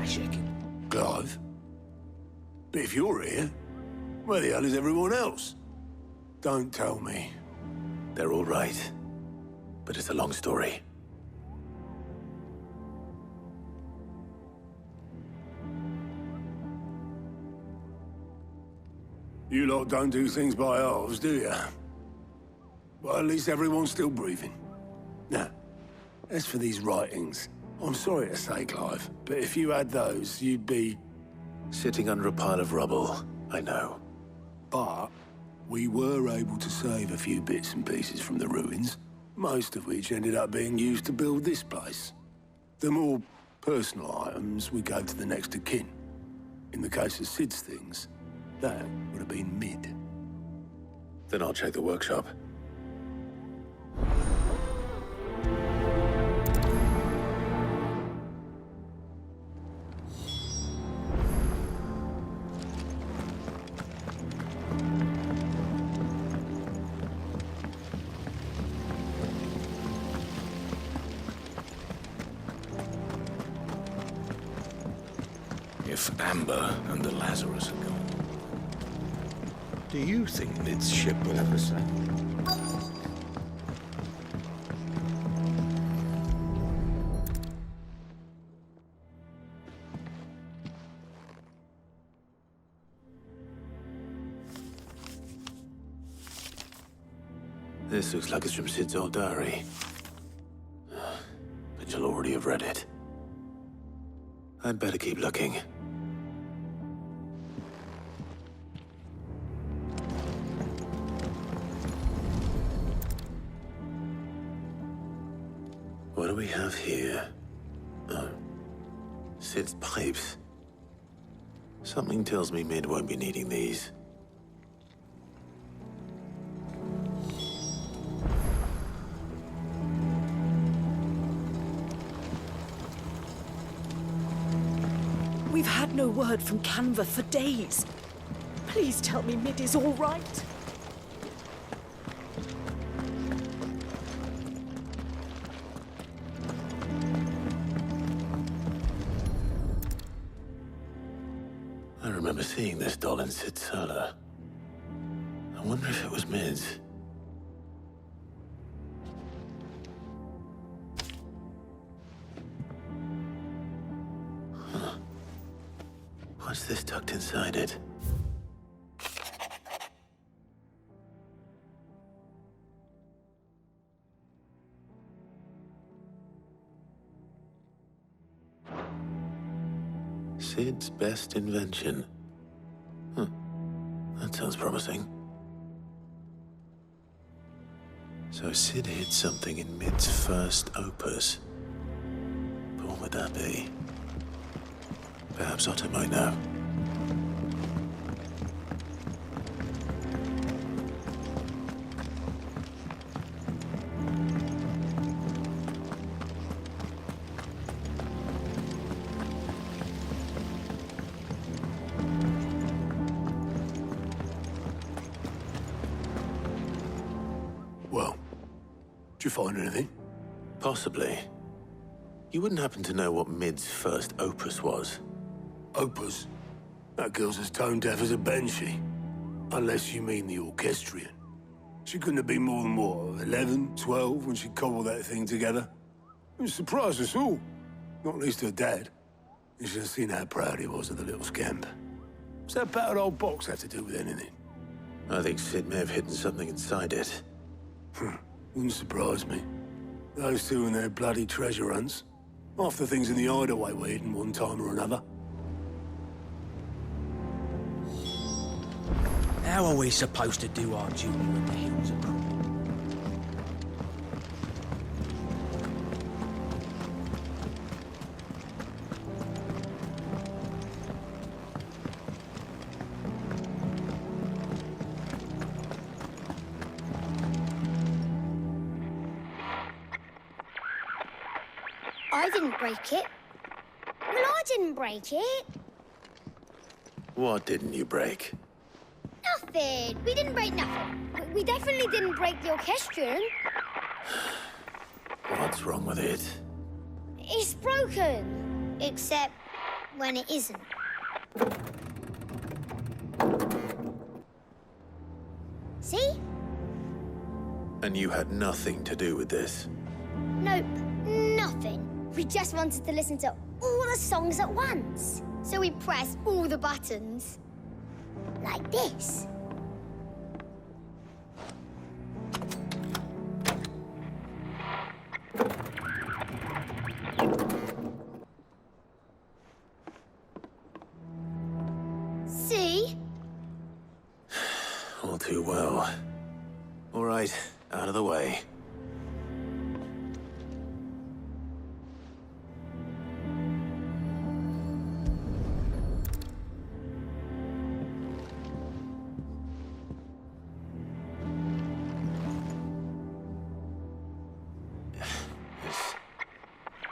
checking. Clive? But if you're here, where the hell is everyone else? Don't tell me. They're all right. But it's a long story. You lot don't do things by halves, do you? Well, at least everyone's still breathing. Now, as for these writings, I'm sorry to say, Clive, but if you had those, you'd be... Sitting under a pile of rubble, I know. But we were able to save a few bits and pieces from the ruins, most of which ended up being used to build this place. The more personal items we gave to the next of kin. In the case of Sid's things, that would have been mid. Then I'll check the workshop. If Amber and the Lazarus are gone, do you think Mid's ship will ever sail? This looks like it's from Sid's old diary. But you'll already have read it. I'd better keep looking. What do we have here? Oh. Sid's pipes. Something tells me Mid won't be needing these. We've had no word from Canva for days. Please tell me Mid is all right. I remember seeing this doll in Sid's cellar. I wonder if it was Mid's. Huh. What's this tucked inside it? Sid's best invention. Huh. That sounds promising. So Sid hid something in Mid's first opus. But what would that be? Perhaps Otto might know. Well, did you find anything? Possibly. You wouldn't happen to know what Mid's first opus was? Opus? That girl's as tone deaf as a banshee. Unless you mean the orchestrion. She couldn't have been more than, what, 11, 12 when she cobbled that thing together? It surprised us all. Not least her dad. You should have seen how proud he was of the little scamp. What's that battered old box have to do with anything? I think Sid may have hidden something inside it. Wouldn't surprise me. Those two and their bloody treasure hunts. Half the things in the hideaway were hidden one time or another. How are we supposed to do our duty when the hills are cool? I didn't break it. Well, I didn't break it. What didn't you break? Nothing. We didn't break nothing. We definitely didn't break the orchestrion. What's wrong with it? It's broken. Except when it isn't. See? And you had nothing to do with this? Nope, nothing. We just wanted to listen to all the songs at once. So we pressed all the buttons. Like this. See? All too well. All right, out of the way.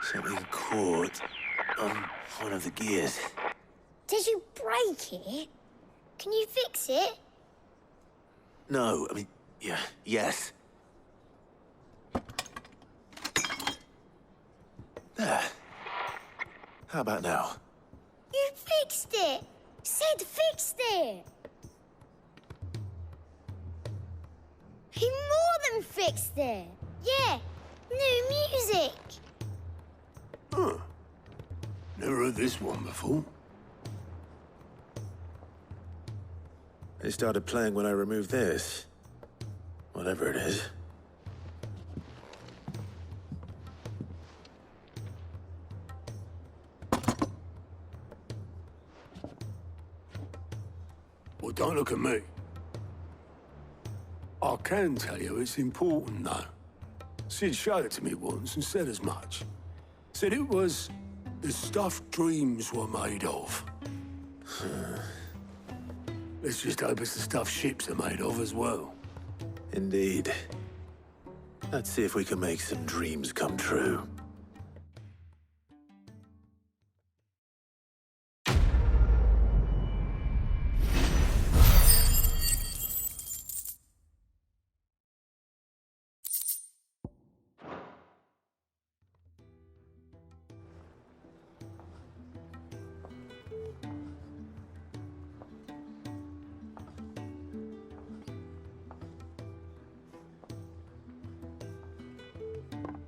Something caught on one of the gears. Did you break it? Can you fix it? No, I mean, yes. There. How about now? You fixed it! Sid fixed it! He more than fixed it! Yeah, new music! Huh. Never heard this one before. It started playing when I removed this. Whatever it is. Well, don't look at me. I can tell you it's important, though. Sid showed it to me once and said as much. Said it was the stuff dreams were made of. Let's just hope it's the stuff ships are made of as well. Indeed. Let's see if we can make some dreams come true.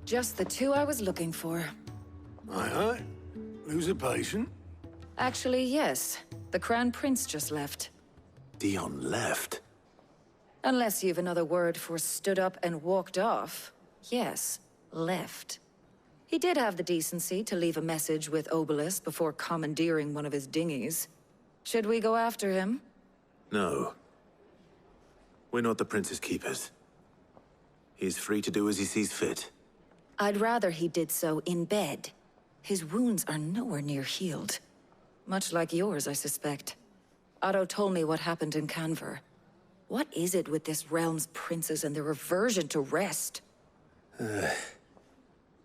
Just the two I was looking for. Aye. Lose a patient? Actually, yes. The Crown Prince just left. Dion left. Unless you've another word for stood up and walked off. Yes, left. He did have the decency to leave a message with Obelisk before commandeering one of his dinghies. Should we go after him? No. We're not the Prince's keepers. He's free to do as he sees fit. I'd rather he did so in bed. His wounds are nowhere near healed. Much like yours, I suspect. Otto told me what happened in Canver. What is it with this realm's princes and their aversion to rest?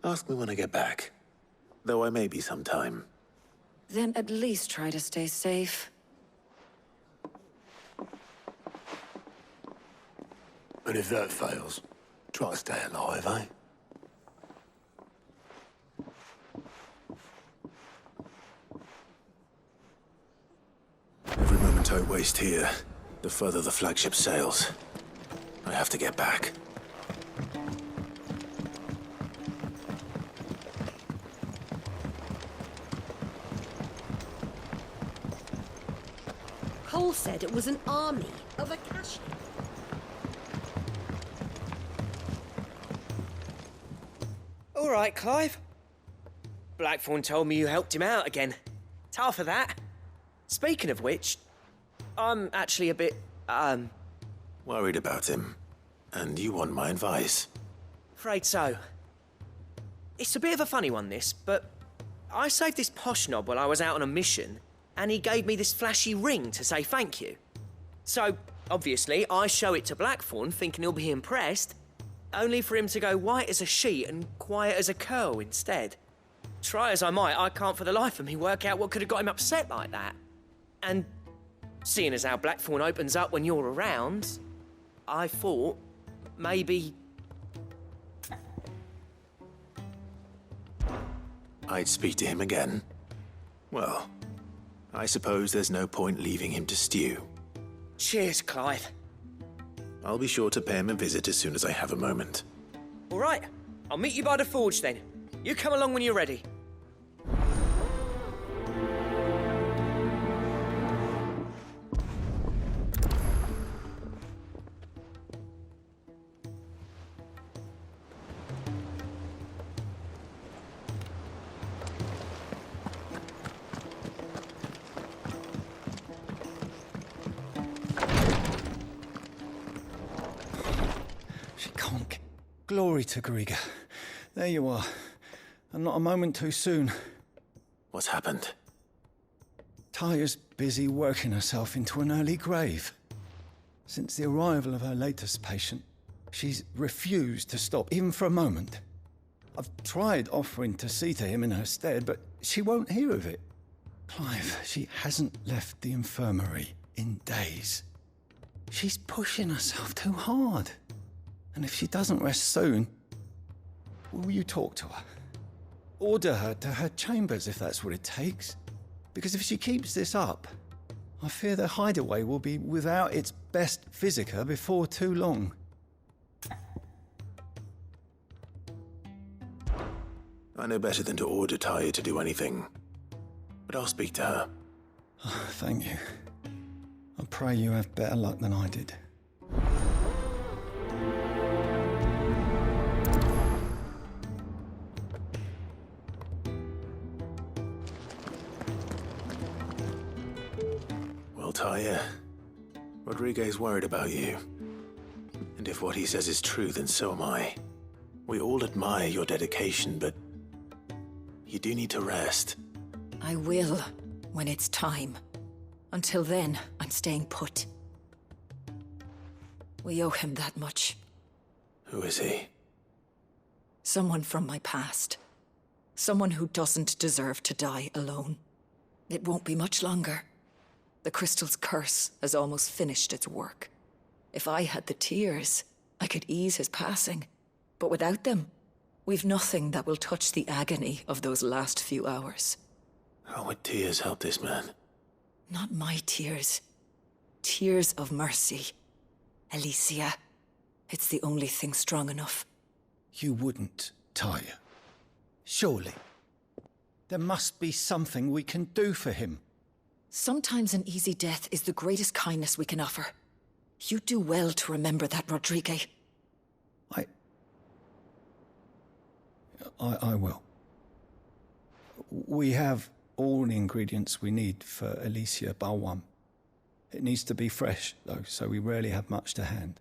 Ask me when I get back. Though I may be sometime. Then at least try to stay safe. And if that fails, try to stay alive, eh? Every moment I waste here, the further the flagship sails. I have to get back. Cole said it was an army of Akashi. All right, Clive. Blackthorn told me you helped him out again. Tough for that. Speaking of which, I'm actually a bit, Worried about him. And you want my advice? afraid so. It's a bit of a funny one, this, but I saved this posh knob while I was out on a mission, and he gave me this flashy ring to say thank you. So, obviously, I show it to Blackthorn, thinking he'll be impressed, only for him to go white as a sheet and quiet as a curl instead. Try as I might, I can't for the life of me work out what could have got him upset like that. And seeing as how Blackthorn opens up when you're around, I thought maybe... I'd speak to him again. Well, I suppose there's no point leaving him to stew. Cheers, Clive. I'll be sure to pay him a visit as soon as I have a moment. All right, I'll meet you by the forge then. You come along when you're ready. Glory to Griga. There you are. And not a moment too soon. What's happened? Taya's busy working herself into an early grave. Since the arrival of her latest patient, she's refused to stop, even for a moment. I've tried offering to see to him in her stead, but she won't hear of it. Clive, she hasn't left the infirmary in days. She's pushing herself too hard. And if she doesn't rest soon, will you talk to her? Order her to her chambers if that's what it takes. Because if she keeps this up, I fear the hideaway will be without its best physica before too long. I know better than to order Taya to do anything. But I'll speak to her. Oh, thank you. I pray you have better luck than I did. Taya, Rodriguez worried about you. And if what he says is true, then so am I. We all admire your dedication, but you do need to rest. I will, when it's time. Until then, I'm staying put. We owe him that much. Who is he? Someone from my past. Someone who doesn't deserve to die alone. It won't be much longer. The crystal's curse has almost finished its work. If I had the tears, I could ease his passing. But without them, we've nothing that will touch the agony of those last few hours. How would tears help this man? Not my tears. Tears of mercy. Alicia, it's the only thing strong enough. You wouldn't, Taya. Surely. There must be something we can do for him. Sometimes an easy death is the greatest kindness we can offer. You do well to remember that, Rodriguez. I will. We have all the ingredients we need for Alicia Balwam. It needs to be fresh, though, so we rarely have much to hand.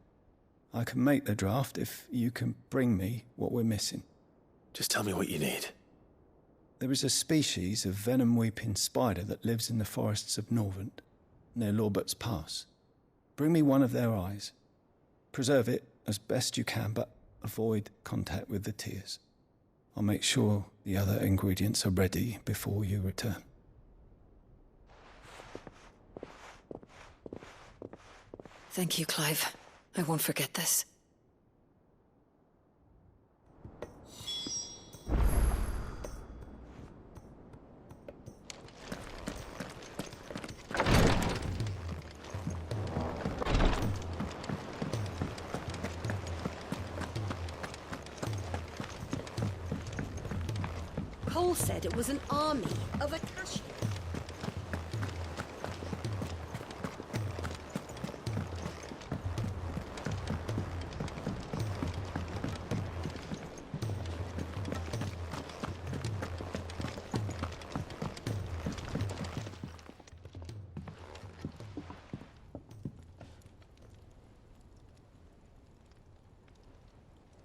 I can make the draft if you can bring me what we're missing. Just tell me what you need. There is a species of venom-weeping spider that lives in the forests of Norvent, near Lorbert's Pass. Bring me one of their eyes. Preserve it as best you can, but avoid contact with the tears. I'll make sure the other ingredients are ready before you return. Thank you, Clive. I won't forget this. Cole said it was an army of Akashi.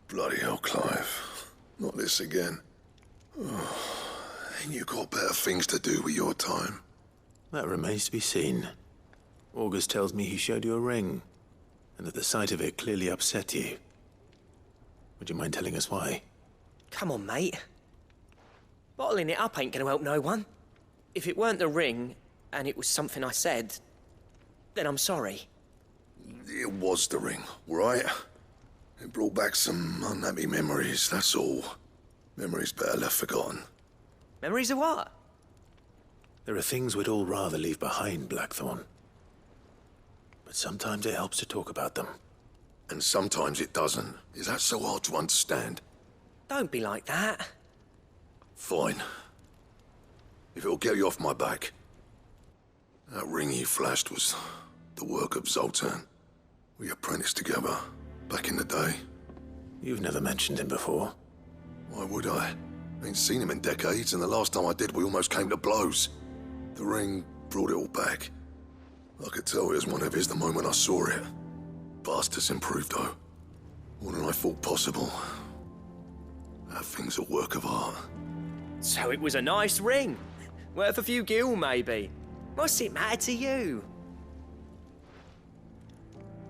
Bloody hell, Clive. Not this again. Ain't you got better things to do with your time? That remains to be seen. August tells me he showed you a ring, and that the sight of it clearly upset you. Would you mind telling us why? Come on, mate. Bottling it up ain't gonna help no one. If it weren't the ring, and it was something I said, then I'm sorry. It was the ring, right? It brought back some unhappy memories, that's all. Memories better left forgotten. Memories of what? There are things we'd all rather leave behind, Blackthorn. But sometimes it helps to talk about them. And sometimes it doesn't. Is that so hard to understand? Don't be like that. Fine. If it'll get you off my back. That ring you flashed was the work of Zoltan. We apprenticed together, back in the day. You've never mentioned him before. Why would I? Ain't seen him in decades, and the last time I did, we almost came to blows. The ring brought it all back. I could tell it was one of his the moment I saw it. Bastard's improved, though. More than I thought possible. That thing's a work of art. So it was a nice ring. Worth a few gil, maybe. What's it matter to you?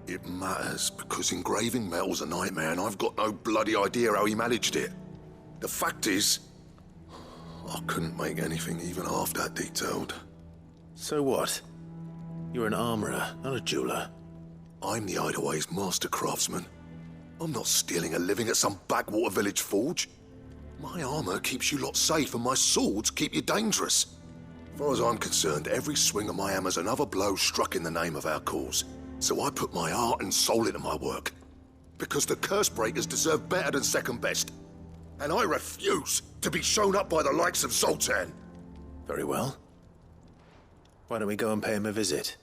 It matters because engraving metal's a nightmare, and I've got no bloody idea how he managed it. The fact is, I couldn't make anything even half that detailed. So what? You're an armorer, not a jeweler. I'm the Hideaway's master craftsman. I'm not stealing a living at some backwater village forge. My armor keeps you lot safe, and my swords keep you dangerous. As far as I'm concerned, every swing of my hammer's another blow struck in the name of our cause. So I put my heart and soul into my work. Because the curse breakers deserve better than second best. And I refuse to be shown up by the likes of Zoltan. Very well. Why don't we go and pay him a visit?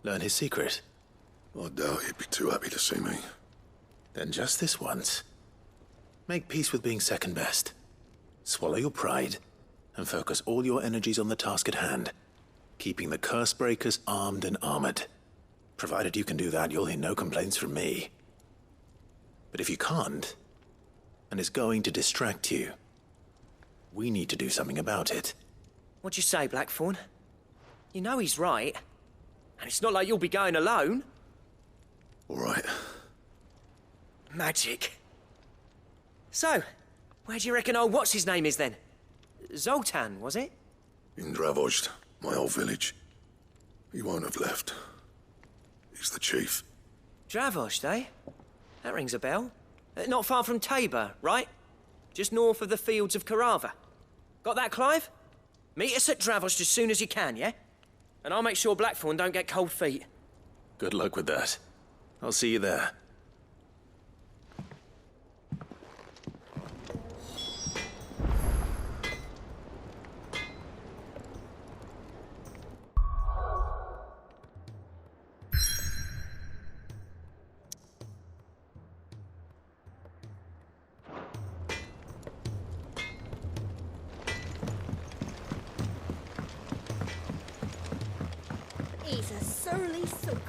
Learn his secret. I doubt he'd be too happy to see me. Then just this once. Make peace with being second best. Swallow your pride and focus all your energies on the task at hand, keeping the curse breakers armed and armored. Provided you can do that, you'll hear no complaints from me. But if you can't, and it's going to distract you, we need to do something about it. What'd you say, Blackthorn? You know he's right. And it's not like you'll be going alone. All right. Magic. So, where do you reckon old what's-his-name is then? Zoltan, was it? In Dravozd, my old village. He won't have left. He's the chief. Dravozd, eh? That rings a bell. Not far from Tabor, right? Just north of the fields of Carava. Got that, Clive? Meet us at Dravozd as soon as you can, yeah? And I'll make sure Blackthorn don't get cold feet. Good luck with that. I'll see you there. He's a surly soaker.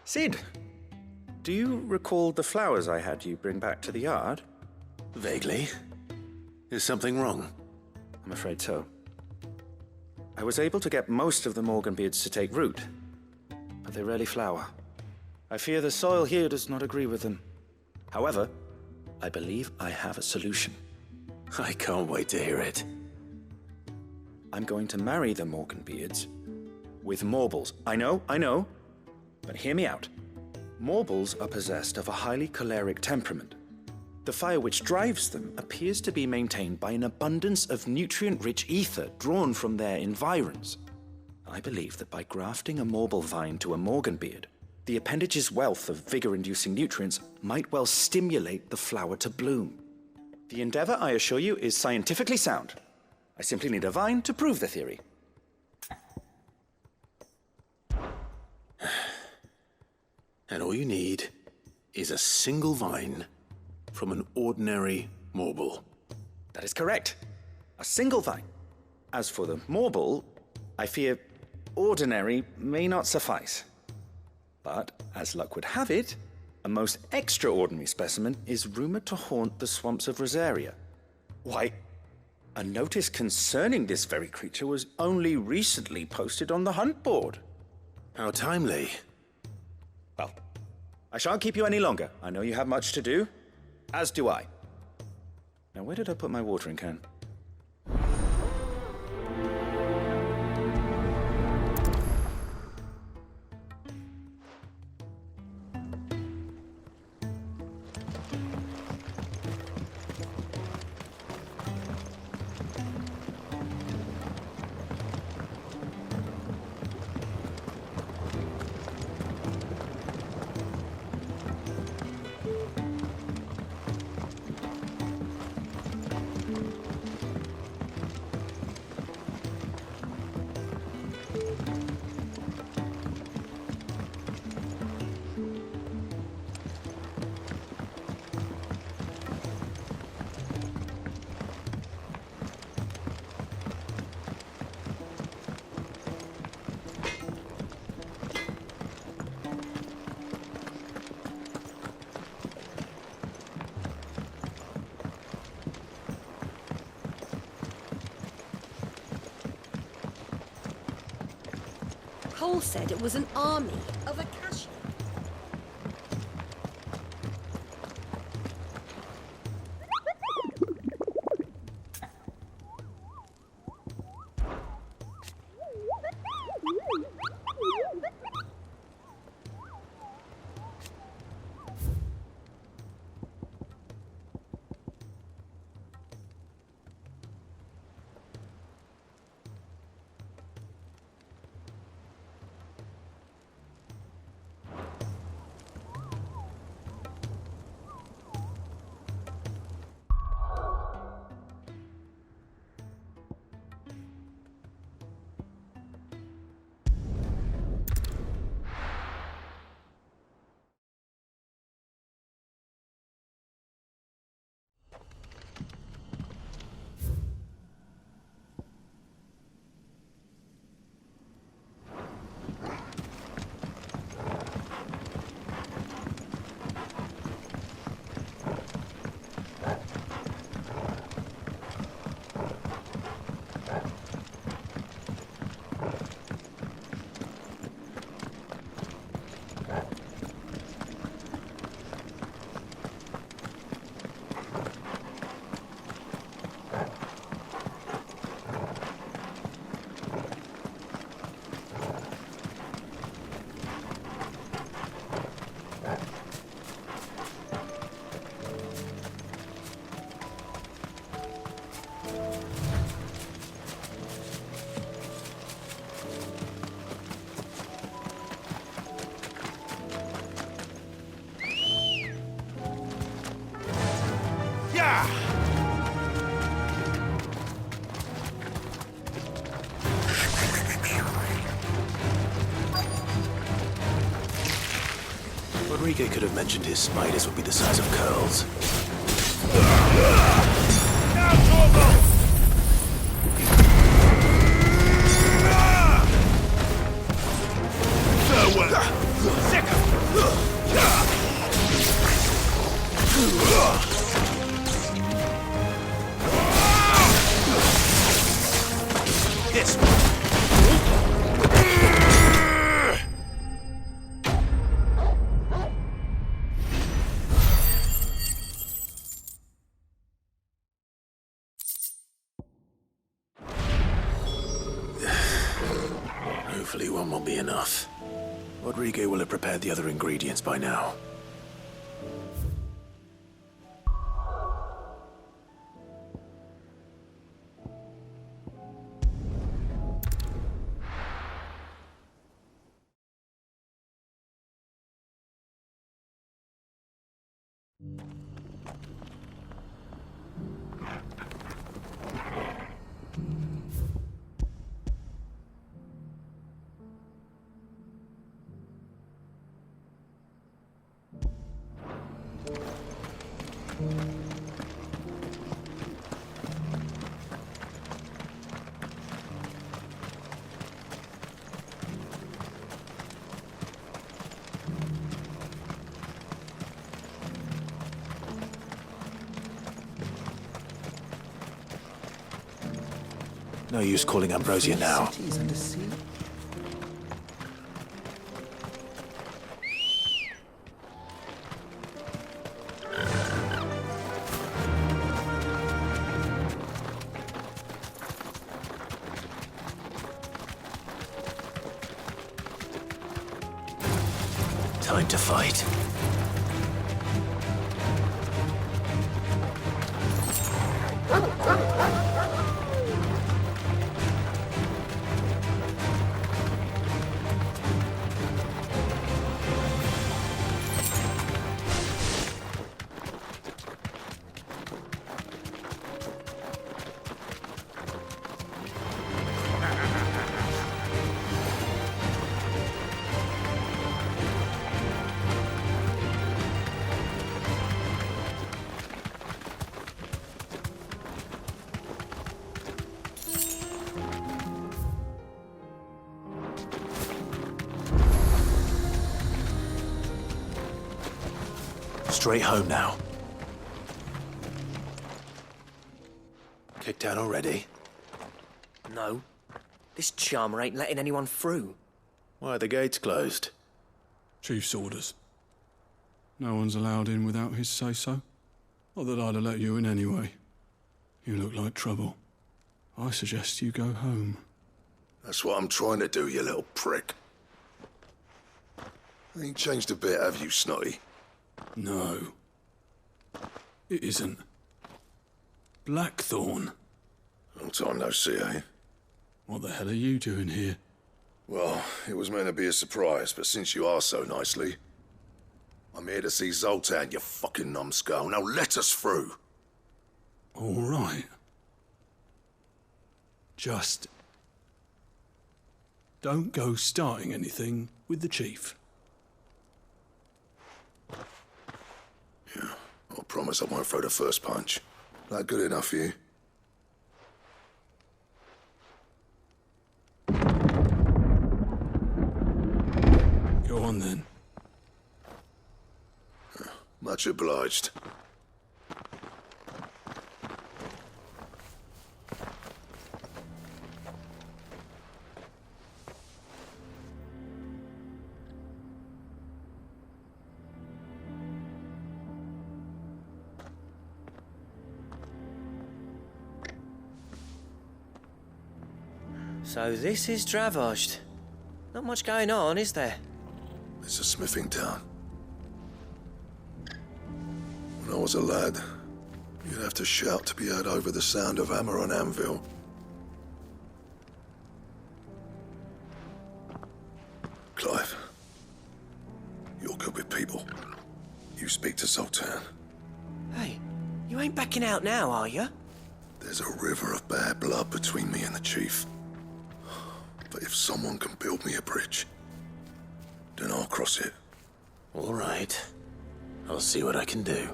Sid, do you recall the flowers I had you bring back to the yard? Vaguely. Is something wrong? I'm afraid so. I was able to get most of the Morganbeards to take root, but they rarely flower. I fear the soil here does not agree with them. However, I believe I have a solution. I can't wait to hear it. I'm going to marry the Morganbeards with Morbles. I know, but hear me out. Morbles are possessed of a highly choleric temperament. The fire which drives them appears to be maintained by an abundance of nutrient-rich ether drawn from their environs. I believe that by grafting a Morble vine to a Morganbeard, the appendage's wealth of vigor-inducing nutrients might well stimulate the flower to bloom. The endeavor, I assure you, is scientifically sound. I simply need a vine to prove the theory. And all you need is a single vine from an ordinary Morble. That is correct. A single vine. As for the Morble, I fear ordinary may not suffice. But, as luck would have it, a most extraordinary specimen is rumored to haunt the swamps of Rosaria. Why, a notice concerning this very creature was only recently posted on the hunt board. How timely. Well, I shan't keep you any longer. I know you have much to do, as do I. Now, where did I put my watering can? Cole said it was an army of Akasha. Rodrigo could have mentioned his spiders would be the size of curls. This one. Hopefully one won't be enough. Rodrigo will have prepared the other ingredients by now. No use calling Ambrosia now. Cities and a sea. Time to fight. Straight home now. Kicked out already? No. This charmer ain't letting anyone through. Why are the gates closed? Chief's orders. No one's allowed in without his say-so. Not that I'd have let you in anyway. You look like trouble. I suggest you go home. That's what I'm trying to do, you little prick. Ain't changed a bit, have you, Snotty? No. It isn't. Blackthorn. Long time no see, eh? What the hell are you doing here? Well, it was meant to be a surprise, but since you asked so nicely, I'm here to see Zoltan, you fucking numbskull. Now let us through. All right. Just don't go starting anything with the chief. Yeah, I promise I won't throw the first punch. That good enough for you? Go on then. Much obliged. So this is Dravosht. Not much going on, is there? It's a smithing town. When I was a lad, you'd have to shout to be heard over the sound of hammer on anvil. Clive, you're good with people. You speak to Zoltan. Hey, you ain't backing out now, are you? There's a river of bad blood between me and the chief. But if someone can build me a bridge, then I'll cross it. All right. I'll see what I can do.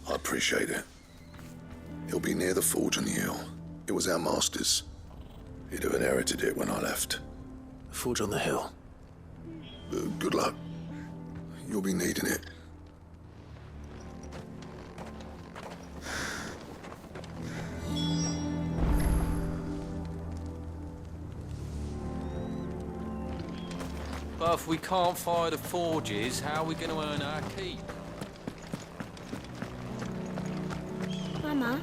I appreciate it. It'll be near the forge on the hill. It was our master's. He'd have inherited it when I left. The forge on the hill. Good luck. You'll be needing it. But if we can't fire the forges, how are we going to earn our keep? Mama.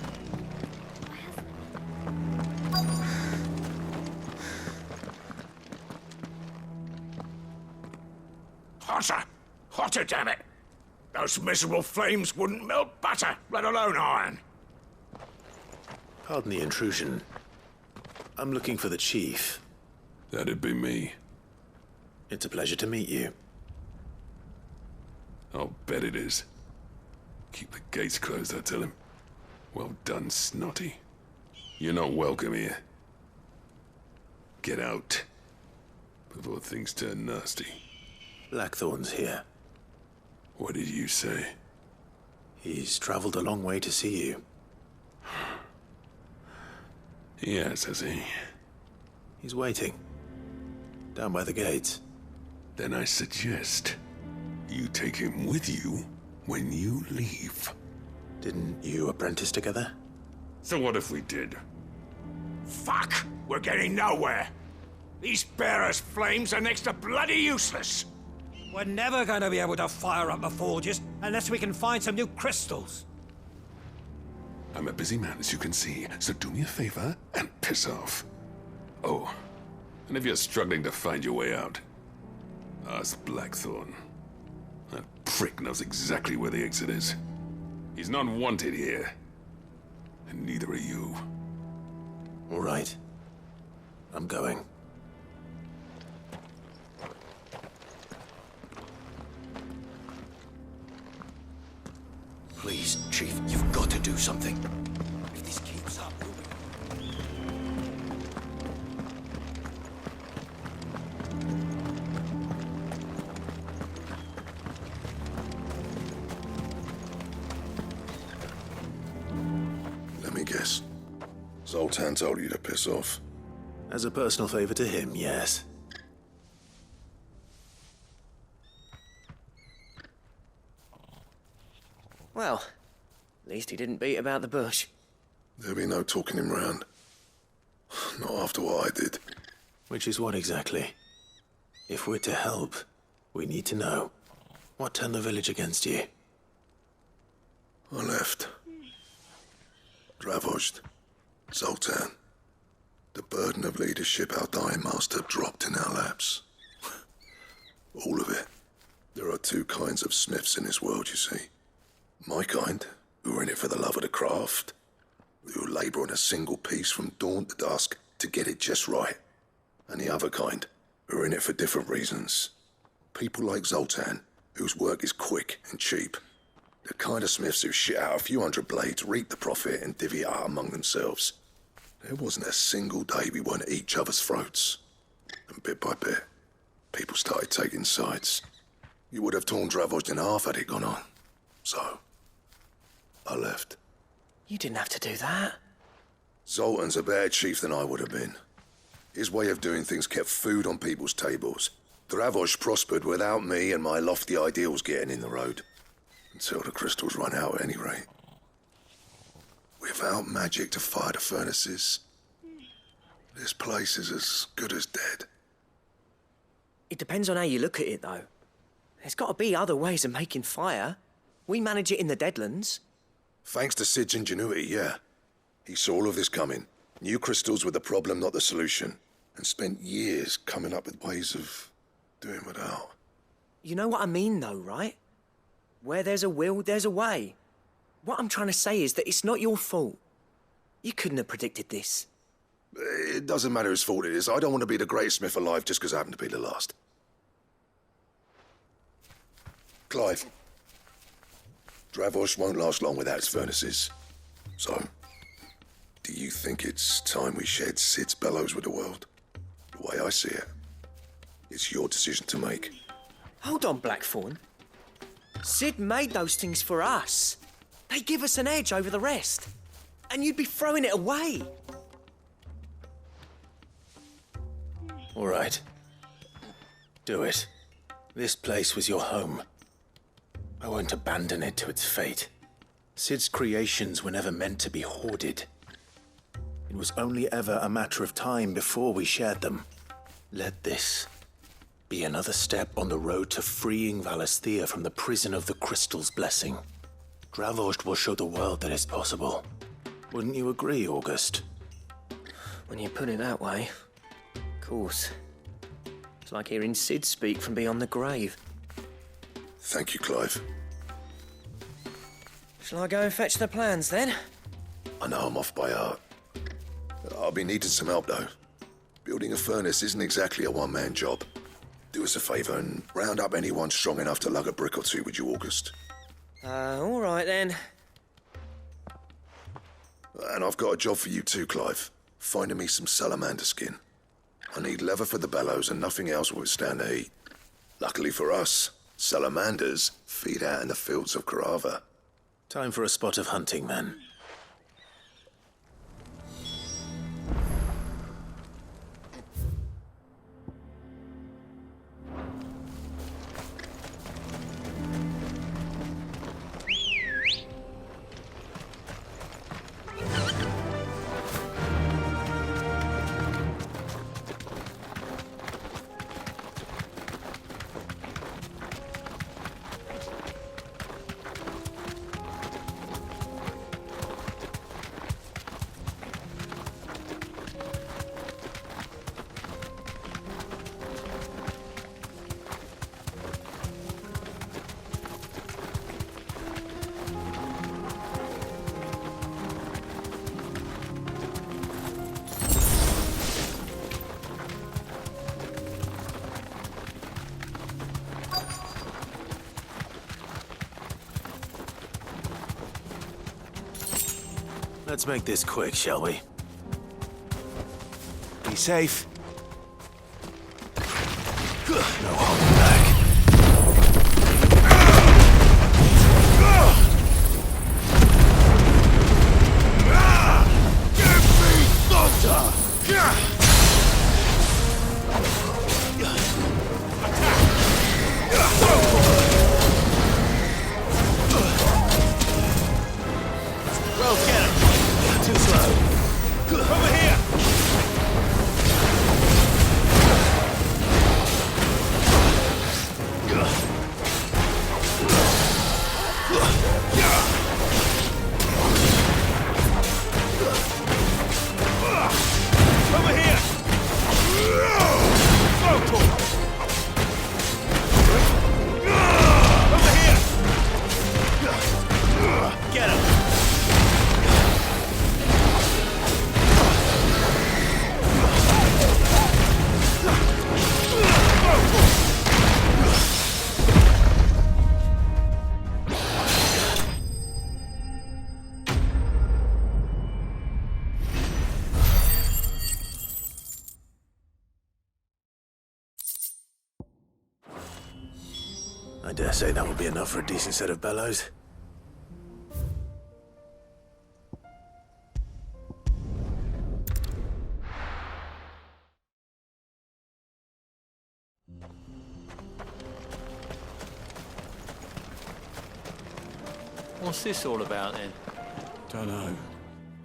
Hotter! Hotter, damn it! Those miserable flames wouldn't melt butter, let alone iron. Pardon the intrusion. I'm looking for the chief. That'd be me. It's a pleasure to meet you. I'll bet it is. Keep the gates closed, I tell him. Well done, Snotty. You're not welcome here. Get out. Before things turn nasty. Blackthorn's here. What did you say? He's traveled a long way to see you. Yes, has he? He's waiting. Down by the gates. Then I suggest you take him with you when you leave. Didn't you apprentice together? So what if we did? Fuck! We're getting nowhere. These bearers' flames are next to bloody useless. We're never going to be able to fire up the forges unless we can find some new crystals. I'm a busy man, as you can see, so do me a favor and piss off. Oh, and if you're struggling to find your way out, ask Blackthorn. prick knows exactly where the exit is. He's not wanted here. And neither are you. All right. I'm going. Please, Chief, you've got to do something. If this keeps up, Let me guess. Zoltan told you to piss off. As a personal favor to him, yes. Well, at least he didn't beat about the bush. There'll be no talking him round. Not after what I did. Which is what exactly? If we're to help, we need to know. What turned the village against you? I left. Dravojd. Zoltan. The burden of leadership our dying master dropped in our laps. All of it. There are two kinds of smiths in this world, you see. My kind, who are in it for the love of the craft, who labour on a single piece from dawn to dusk to get it just right. And the other kind, who are in it for different reasons. People like Zoltan, whose work is quick and cheap. The kind of smiths who shit out a few hundred blades, reap the profit, and divvy it out among themselves. There wasn't a single day we weren't at each other's throats. And bit by bit, people started taking sides. You would have torn Dravojd in half had it gone on. So, I left. You didn't have to do that. Zoltan's a better chief than I would have been. His way of doing things kept food on people's tables. Dravojd prospered without me and my lofty ideals getting in the road. Until the crystals run out at any rate. Without magic to fire the furnaces, this place is as good as dead. It depends on how you look at it, though. There's got to be other ways of making fire. We manage it in the Deadlands. Thanks to Sid's ingenuity, yeah. He saw all of this coming. Knew crystals were the problem, not the solution. And spent years coming up with ways of doing without. You know what I mean, though, right? Where there's a will, there's a way. What I'm trying to say is that it's not your fault. You couldn't have predicted this. It doesn't matter whose fault it is. I don't want to be the greatest smith alive just because I happen to be the last. Clive. Dravojd won't last long without its furnaces. So, do you think it's time we shared Sid's bellows with the world? The way I see it, it's your decision to make. Hold on, Blackthorn. Sid made those things for us. They give us an edge over the rest. And you'd be throwing it away. All right. Do it. This place was your home. I won't abandon it to its fate. Sid's creations were never meant to be hoarded. It was only ever a matter of time before we shared them. Let this be another step on the road to freeing Valisthea from the prison of the Crystal's blessing. Dravojd will show the world that it's possible. Wouldn't you agree, August? When you put it that way, of course. It's like hearing Sid speak from beyond the grave. Thank you, Clive. Shall I go and fetch the plans, then? I know I'm off by heart. I'll be needing some help, though. Building a furnace isn't exactly a one-man job. Do us a favour and round up anyone strong enough to lug a brick or two with you, August. All right, then. And I've got a job for you too, Clive. Finding me some salamander skin. I need leather for the bellows and nothing else will withstand the heat. Luckily for us, salamanders feed out in the fields of Carava. Time for a spot of hunting, then. Let's make this quick, shall we? Be safe. No holding back. Give me thunder! Well, get him. Too slow. Over here. Over here. Over here. Get him. I dare say that will be enough for a decent set of bellows. What's this all about then? Don't know.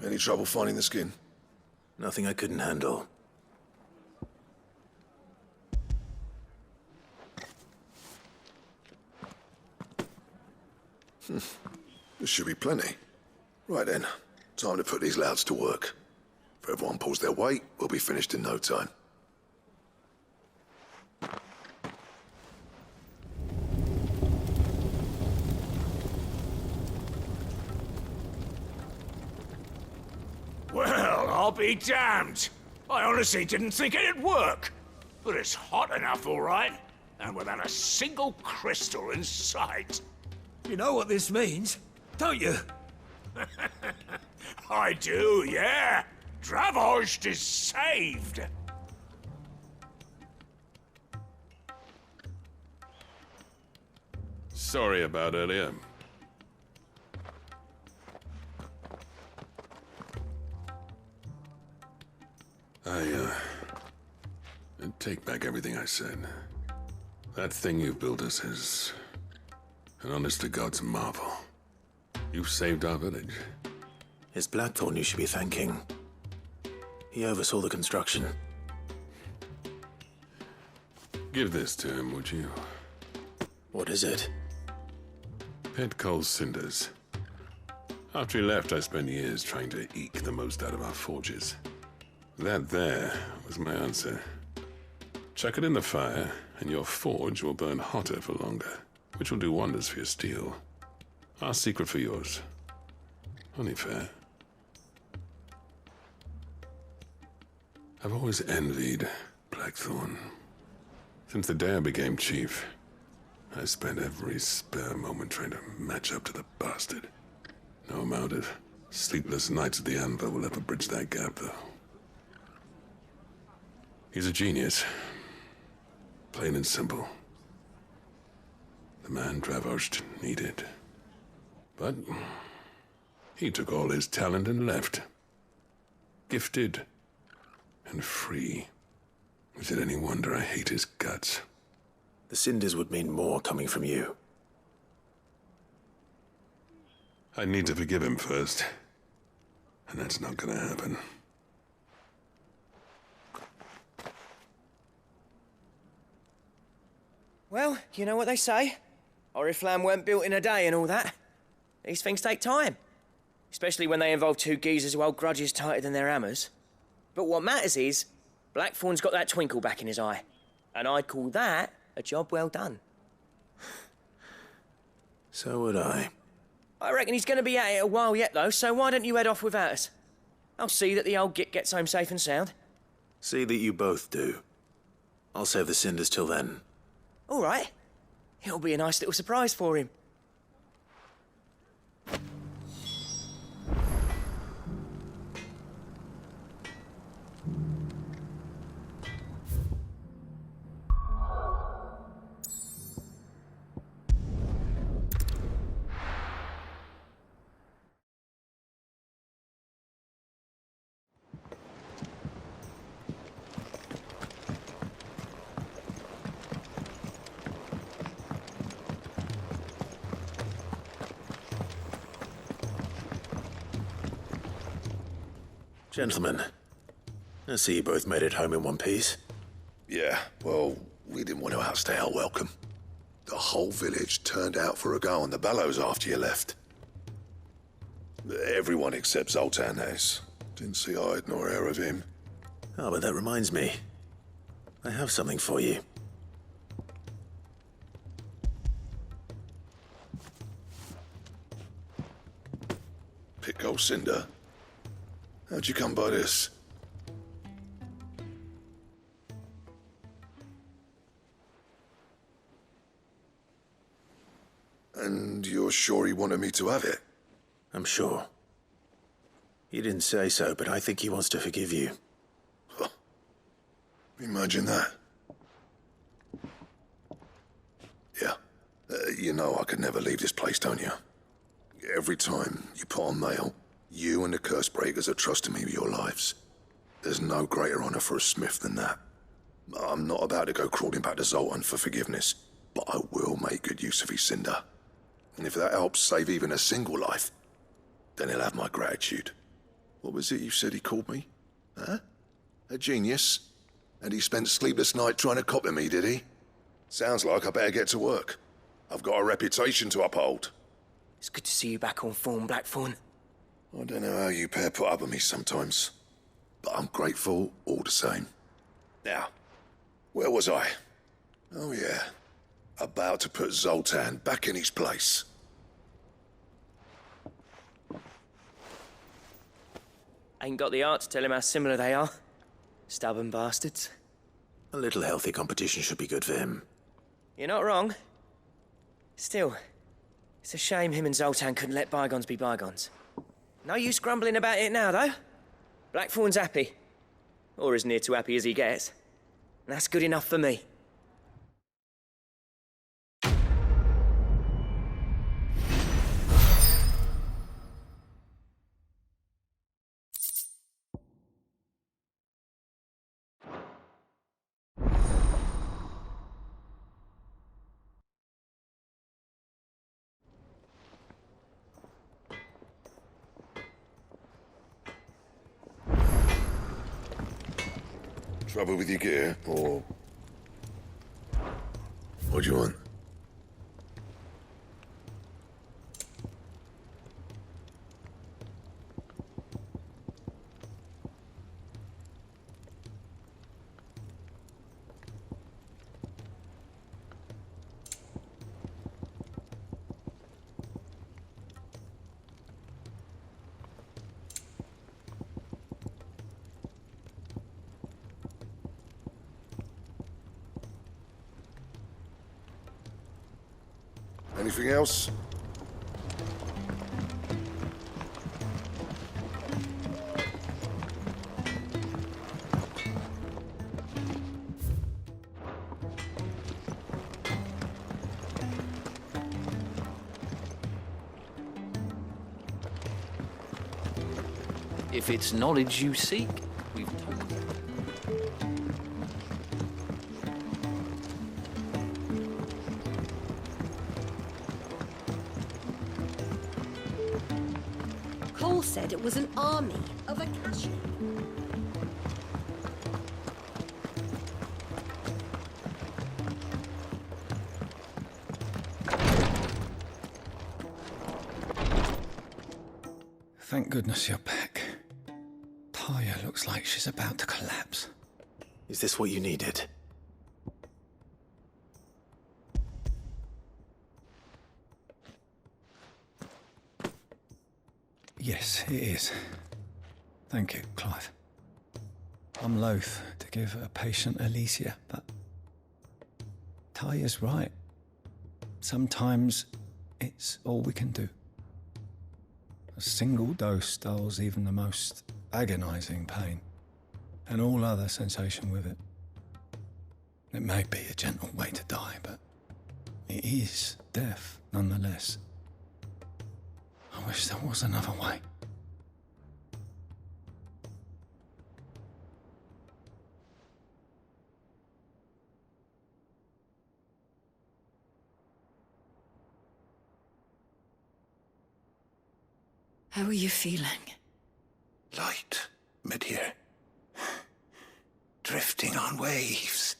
Any trouble finding the skin? Nothing I couldn't handle. There should be plenty. Right then, time to put these louds to work. If everyone pulls their weight, we'll be finished in no time. Well, I'll be damned. I honestly didn't think it'd work. But it's hot enough, all right. And without a single crystal in sight. You know what this means, don't you? I do, yeah. Dravost is saved. Sorry about earlier. I take back everything I said. That thing you built us is an honest-to-God's marvel. You've saved our village. It's Blackthorn you should be thanking. He oversaw the construction. Give this to him, would you? What is it? Pet Cole's cinders. After he left, I spent years trying to eke the most out of our forges. That there was my answer. Chuck it in the fire, and your forge will burn hotter for longer, which will do wonders for your steel. Our secret for yours. Only fair. I've always envied Blackthorn. Since the day I became chief, I spent every spare moment trying to match up to the bastard. No amount of sleepless nights at the anvil will ever bridge that gap, though. He's a genius. Plain and simple. The man Dravost needed. But he took all his talent and left. Gifted and free. Is it any wonder I hate his guts? The cinders would mean more coming from you. I need to forgive him first. And that's not gonna happen. Well, you know what they say. Oriflamme weren't built in a day and all that. These things take time. Especially when they involve two geezers who hold grudges tighter than their hammers. But what matters is, Blackthorn's got that twinkle back in his eye. And I'd call that a job well done. So would I. I reckon he's going to be at it a while yet, though, so why don't you head off without us? I'll see that the old git gets home safe and sound. See that you both do. I'll save the cinders till then. All right. It'll be a nice little surprise for him. Gentlemen, I see you both made it home in one piece. Yeah, well, we didn't want to outstay our welcome. The whole village turned out for a go on the bellows after you left. Everyone except Zoltan, that is. Didn't see hide nor hair of him. Oh, but that reminds me. I have something for you. Pick old Cinder. How'd you come by this? And you're sure he wanted me to have it? I'm sure. He didn't say so, but I think he wants to forgive you. Huh. Imagine that. Yeah. You know I could never leave this place, don't you? Every time you put on mail, you and the curse breakers are trusting me with your lives. There's no greater honor for a smith than that. I'm not about to go crawling back to Zoltan for forgiveness, but I will make good use of his cinder. And if that helps save even a single life, then he'll have my gratitude. What was it you said he called me? Huh? A genius? And he spent sleepless nights trying to copy me, did he? Sounds like I better get to work. I've got a reputation to uphold. It's good to see you back on form, Blackthorn. I don't know how you pair put up with me sometimes, but I'm grateful all the same. Now, where was I? Oh yeah, about to put Zoltan back in his place. Ain't got the art to tell him how similar they are. Stubborn bastards. A little healthy competition should be good for him. You're not wrong. Still, it's a shame him and Zoltan couldn't let bygones be bygones. No use grumbling about it now, though. Blackthorn's happy. Or as near to happy as he gets. And that's good enough for me. Trouble with your gear, or... What do you want? Anything else? If it's knowledge you seek, we've told you. Cole said it was an army of Akashi. Thank goodness you're back. Taya looks like she's about to collapse. Is this what you needed? Yes, it is. Thank you, Clive. I'm loath to give a patient Alicia, but Taya's right. Sometimes it's all we can do. A single dose dulls even the most agonizing pain, and all other sensation with it. It may be a gentle way to die, but it is death nonetheless. I wish there was another way. How are you feeling? Light. mid here. Drifting on waves.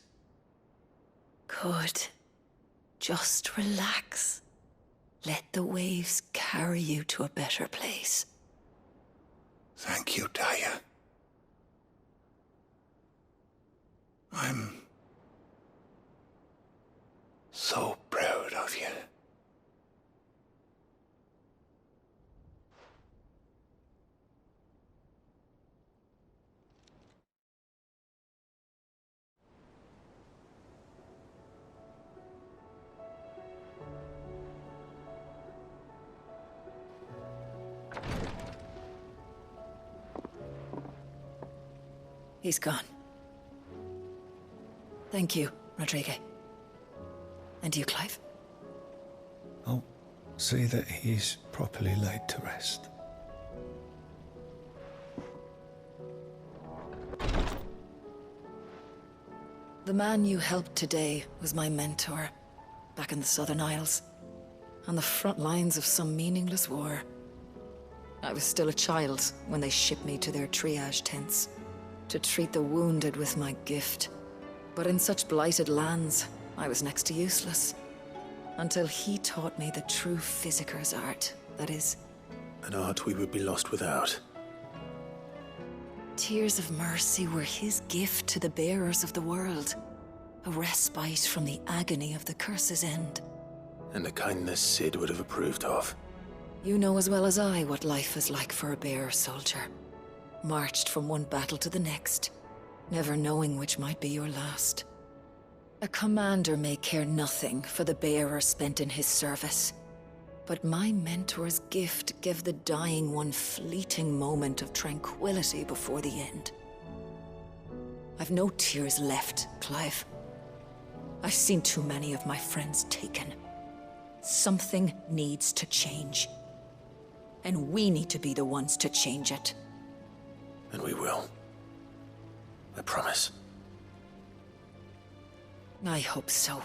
Good. Just relax. Let the waves carry you to a better place. Thank you, Daya. I'm so proud of you. He's gone. Thank you, Rodrigo. And you, Clive? I'll see that he's properly laid to rest. The man you helped today was my mentor, back in the Southern Isles, on the front lines of some meaningless war. I was still a child when they shipped me to their triage tents, to treat the wounded with my gift. But in such blighted lands, I was next to useless. Until he taught me the true physicker's art, that is... An art we would be lost without. Tears of mercy were his gift to the bearers of the world. A respite from the agony of the curse's end. And a kindness Sid would have approved of. You know as well as I what life is like for a bearer soldier. Marched from one battle to the next, never knowing which might be your last. A commander may care nothing for the bearer spent in his service, but my mentor's gift gave the dying one fleeting moment of tranquility before the end. I've no tears left, Clive. I've seen too many of my friends taken. Something needs to change. And we need to be the ones to change it. And we will. I promise. I hope so.